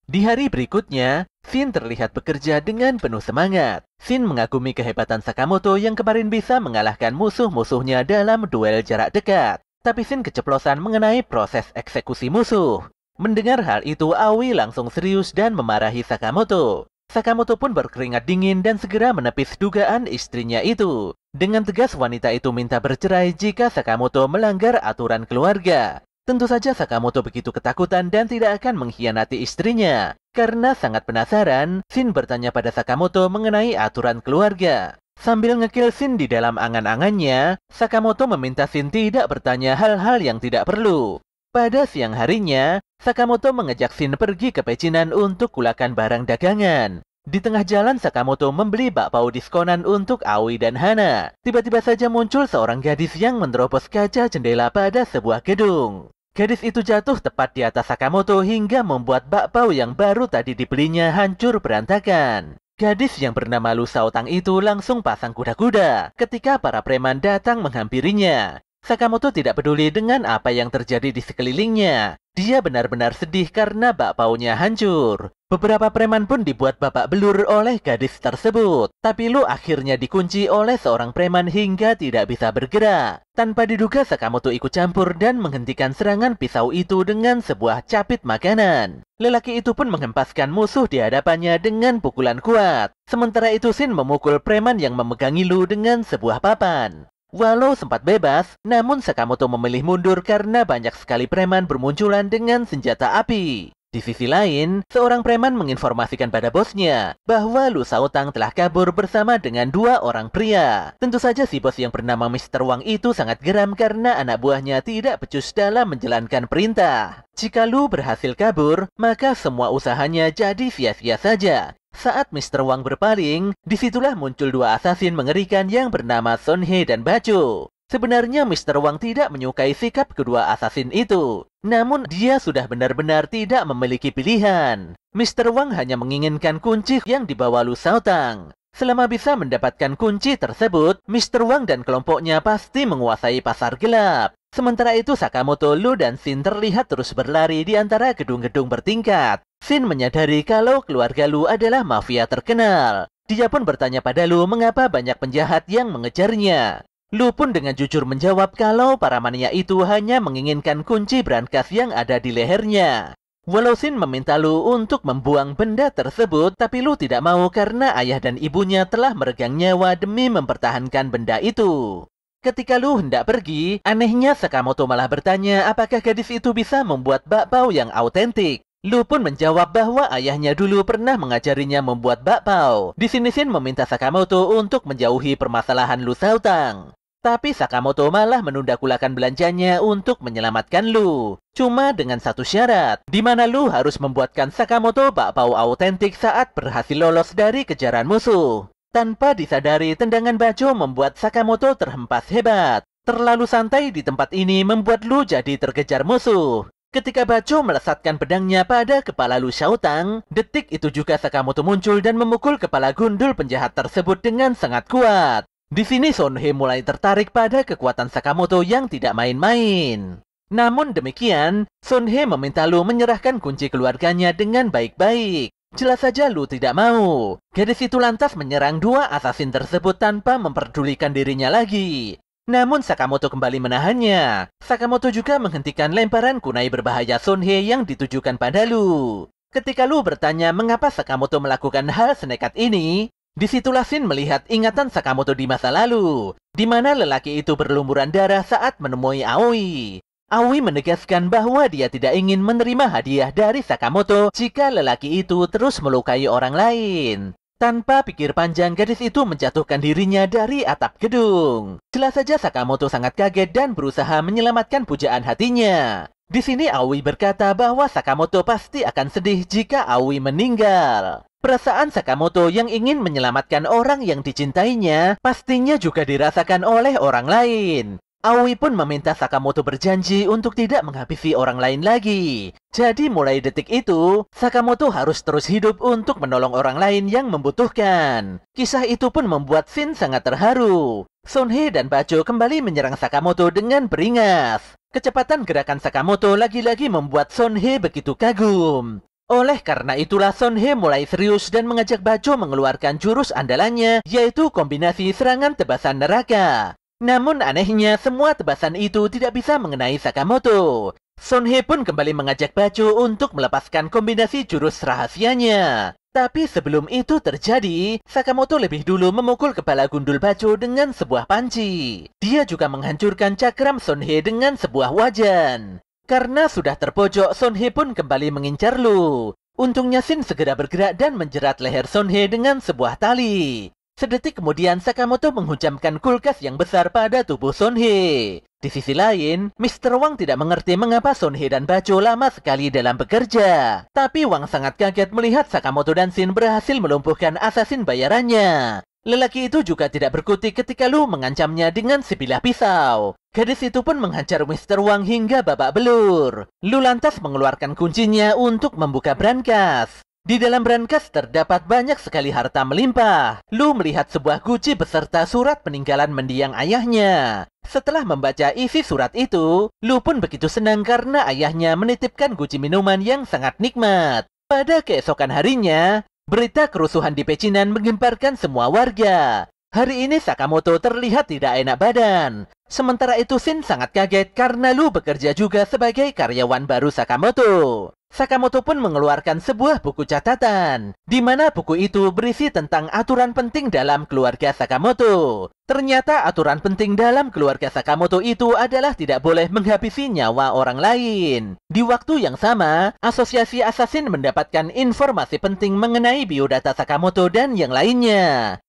Di hari berikutnya, Shin terlihat bekerja dengan penuh semangat. Shin mengagumi kehebatan Sakamoto yang kemarin bisa mengalahkan musuh-musuhnya dalam duel jarak dekat. Tapi Shin keceplosan mengenai proses eksekusi musuh. Mendengar hal itu, Aoi langsung serius dan memarahi Sakamoto. Sakamoto pun berkeringat dingin dan segera menepis dugaan istrinya itu. Dengan tegas wanita itu minta bercerai jika Sakamoto melanggar aturan keluarga. Tentu saja Sakamoto begitu ketakutan dan tidak akan mengkhianati istrinya. Karena sangat penasaran, Shin bertanya pada Sakamoto mengenai aturan keluarga. Sambil ngekil Shin di dalam angan-angannya, Sakamoto meminta Shin tidak bertanya hal-hal yang tidak perlu. Pada siang harinya, Sakamoto mengajak Shin pergi ke pecinan untuk kulakan barang dagangan. Di tengah jalan, Sakamoto membeli bakpao diskonan untuk Aoi dan Hana. Tiba-tiba saja muncul seorang gadis yang menerobos kaca jendela pada sebuah gedung. Gadis itu jatuh tepat di atas Sakamoto hingga membuat bakpao yang baru tadi dibelinya hancur berantakan. Gadis yang bernama Lu Saotang itu langsung pasang kuda-kuda ketika para preman datang menghampirinya. Sakamoto tidak peduli dengan apa yang terjadi di sekelilingnya. Dia benar-benar sedih karena bakpaonya hancur. Beberapa preman pun dibuat babak belur oleh gadis tersebut. Tapi Lu akhirnya dikunci oleh seorang preman hingga tidak bisa bergerak. Tanpa diduga, Sakamoto ikut campur dan menghentikan serangan pisau itu dengan sebuah capit makanan. Lelaki itu pun menghempaskan musuh di hadapannya dengan pukulan kuat. Sementara itu Shin memukul preman yang memegangi Lu dengan sebuah papan. Walau sempat bebas, namun Sakamoto memilih mundur karena banyak sekali preman bermunculan dengan senjata api. Di sisi lain, seorang preman menginformasikan pada bosnya bahwa Lu Saotang telah kabur bersama dengan dua orang pria. Tentu saja si bos yang bernama Mr. Wang itu sangat geram karena anak buahnya tidak becus dalam menjalankan perintah. Jika Lu berhasil kabur, maka semua usahanya jadi sia-sia saja. Saat Mr. Wang berpaling, disitulah muncul dua asasin mengerikan yang bernama Son Hye dan Bacho. Sebenarnya Mr. Wang tidak menyukai sikap kedua asasin itu. Namun dia sudah benar-benar tidak memiliki pilihan. Mr. Wang hanya menginginkan kunci yang dibawa Lu Saotang. Selama bisa mendapatkan kunci tersebut, Mr. Wang dan kelompoknya pasti menguasai pasar gelap. Sementara itu Sakamoto, Lu, dan Shin terlihat terus berlari di antara gedung-gedung bertingkat. Shin menyadari kalau keluarga Lu adalah mafia terkenal. Dia pun bertanya pada Lu mengapa banyak penjahat yang mengejarnya. Lu pun dengan jujur menjawab kalau para mania itu hanya menginginkan kunci brankas yang ada di lehernya. Walau Shin meminta Lu untuk membuang benda tersebut, tapi Lu tidak mau karena ayah dan ibunya telah meregang nyawa demi mempertahankan benda itu. Ketika Lu hendak pergi, anehnya Sakamoto malah bertanya apakah gadis itu bisa membuat bakpao yang autentik. Lu pun menjawab bahwa ayahnya dulu pernah mengajarinya membuat bakpao. Di sini Shin meminta Sakamoto untuk menjauhi permasalahan Lu Saotang. Tapi Sakamoto malah menunda kulakan belanjanya untuk menyelamatkan Lu. Cuma dengan satu syarat, di mana Lu harus membuatkan Sakamoto bakpao autentik saat berhasil lolos dari kejaran musuh. Tanpa disadari, tendangan Bacho membuat Sakamoto terhempas hebat. Terlalu santai di tempat ini membuat Lu jadi terkejar musuh. Ketika Bacho melesatkan pedangnya pada kepala Lu Saotang, detik itu juga Sakamoto muncul dan memukul kepala gundul penjahat tersebut dengan sangat kuat. Di sini Son Hye mulai tertarik pada kekuatan Sakamoto yang tidak main-main. Namun demikian, Son Hye meminta Lu menyerahkan kunci keluarganya dengan baik-baik. Jelas saja Lu tidak mau. Gadis itu lantas menyerang dua asasin tersebut tanpa memperdulikan dirinya lagi. Namun Sakamoto kembali menahannya. Sakamoto juga menghentikan lemparan kunai berbahaya Son Hye yang ditujukan pada Lu. Ketika Lu bertanya mengapa Sakamoto melakukan hal senekat ini, disitulah Shin melihat ingatan Sakamoto di masa lalu, di mana lelaki itu berlumuran darah saat menemui Aoi. Aoi menegaskan bahwa dia tidak ingin menerima hadiah dari Sakamoto jika lelaki itu terus melukai orang lain. Tanpa pikir panjang, gadis itu menjatuhkan dirinya dari atap gedung. Jelas saja Sakamoto sangat kaget dan berusaha menyelamatkan pujaan hatinya. Di sini Aoi berkata bahwa Sakamoto pasti akan sedih jika Aoi meninggal. Perasaan Sakamoto yang ingin menyelamatkan orang yang dicintainya pastinya juga dirasakan oleh orang lain. Aoi pun meminta Sakamoto berjanji untuk tidak menghabisi orang lain lagi. Jadi mulai detik itu, Sakamoto harus terus hidup untuk menolong orang lain yang membutuhkan. Kisah itu pun membuat Shin sangat terharu. Son Hye dan Bacho kembali menyerang Sakamoto dengan beringas. Kecepatan gerakan Sakamoto lagi-lagi membuat Son Hye begitu kagum. Oleh karena itulah Son Hye mulai serius dan mengajak Bajo mengeluarkan jurus andalannya, yaitu kombinasi serangan tebasan neraka. Namun anehnya, semua tebasan itu tidak bisa mengenai Sakamoto. Son Hye pun kembali mengajak Bajo untuk melepaskan kombinasi jurus rahasianya. Tapi sebelum itu terjadi, Sakamoto lebih dulu memukul kepala gundul Bajo dengan sebuah panci. Dia juga menghancurkan cakram Son Hye dengan sebuah wajan. Karena sudah terpojok, Son Hye pun kembali mengincar Lu. Untungnya Shin segera bergerak dan menjerat leher Son Hye dengan sebuah tali. Sedetik kemudian Sakamoto menghujamkan kulkas yang besar pada tubuh Son Hye. Di sisi lain, Mr. Wang tidak mengerti mengapa Son Hye dan Bajo lama sekali dalam bekerja. Tapi Wang sangat kaget melihat Sakamoto dan Shin berhasil melumpuhkan asasin bayarannya. Lelaki itu juga tidak berkutik ketika Lu mengancamnya dengan sebilah pisau. Gadis itu pun menghajar Mr. Wang hingga babak belur. Lu lantas mengeluarkan kuncinya untuk membuka brankas. Di dalam brankas terdapat banyak sekali harta melimpah. Lu melihat sebuah guci beserta surat peninggalan mendiang ayahnya. Setelah membaca isi surat itu, Lu pun begitu senang karena ayahnya menitipkan guci minuman yang sangat nikmat. Pada keesokan harinya, berita kerusuhan di pecinan menggemparkan semua warga. Hari ini Sakamoto terlihat tidak enak badan. Sementara itu Shin sangat kaget karena Lu bekerja juga sebagai karyawan baru Sakamoto. Sakamoto pun mengeluarkan sebuah buku catatan, di mana buku itu berisi tentang aturan penting dalam keluarga Sakamoto. Ternyata aturan penting dalam keluarga Sakamoto itu adalah tidak boleh menghabisi nyawa orang lain. Di waktu yang sama, asosiasi assassin mendapatkan informasi penting mengenai biodata Sakamoto dan yang lainnya.